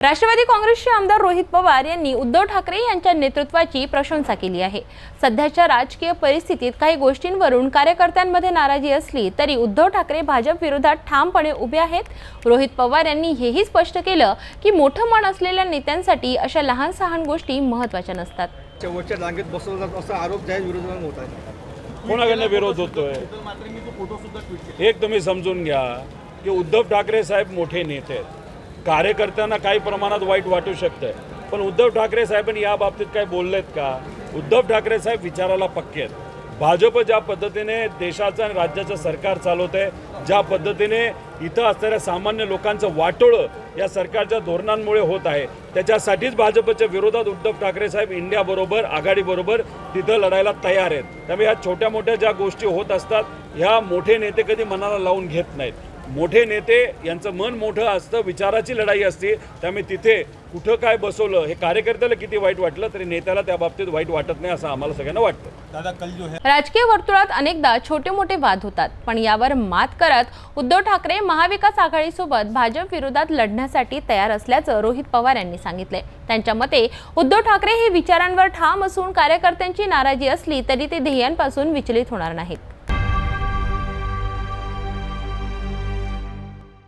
राष्ट्रवादी काँग्रेसचे आमदार रोहित पवार यांनी उद्धव ठाकरे यांच्या नेतृत्वाची प्रशंसा केली आहे। सध्याच्या राजकीय परिस्थितीत काही गोष्टींवरून कार्यकर्त्यांमध्ये नाराजी असली तरी उद्धव ठाकरे भाजप विरोधात ठामपणे उभे आहेत। रोहित पवार यांनी हेही स्पष्ट केलं की मोठं मन असलेल्या नेत्यांसाठी अशा लहान सहान गोष्टी महत्त्वाच्या नसतात। शेवटच्या रांगेत बसवला असा आरोप जाहीर विरोधात होत आहे। कोणाकडनं विरोध होतोय? एक तुम्ही समजून घ्या की उद्धव ठाकरे साहेब मोठे नेते आहेत। कार्यकर्त्यांना काही प्रमाणात वाईट वाटू शकतंय, पण उद्धव ठाकरे साहेबांनी या बाबतीत काय बोललेत का? उद्धव ठाकरे साहेब विचाराला पक्के आहेत। भाजप ज्या पद्धतीने देशाचं आणि राज्याचं सरकार चालवत आहे, ज्या पद्धतीने इथं असणाऱ्या सामान्य लोकांचं वाटोळं या सरकारच्या धोरणांमुळे होत आहे, त्याच्यासाठीच भाजपच्या विरोधात उद्धव ठाकरे साहेब इंडियाबरोबर आघाडीबरोबर तिथं लढायला तयार आहेत। त्यामुळे ह्या छोट्या मोठ्या ज्या गोष्टी होत असतात ह्या मोठे नेते कधी मनाला लावून घेत नाहीत। मोठे नेते यांचं मन मोठं असतं, विचाराची लढाई असते, त्यामुळे तिथे कुठं काय बसवलं हे कार्यकर्त्याला किती वाईट वाटलं तरी नेत्याला त्या बाबतीत वाईट वाटत नाही असं आम्हाला सगळ्यांना वाटतं। दादा कल जो है राजकीय वर्तुळात अनेकदा छोटे मोठे वाद होतात, पण यावर मात करत उद्धव ठाकरे महाविकास आघाडीसोबत भाजप विरोधात लढण्यासाठी तयार असल्याचं रोहित पवार यांनी सांगितले। त्यांच्या मते उद्धव ठाकरे हे विचारांवर ठाम असून कार्यकर्त्यांची नाराजी असली तरी ते ध्येयांपासून विचलित होणार नाहीत।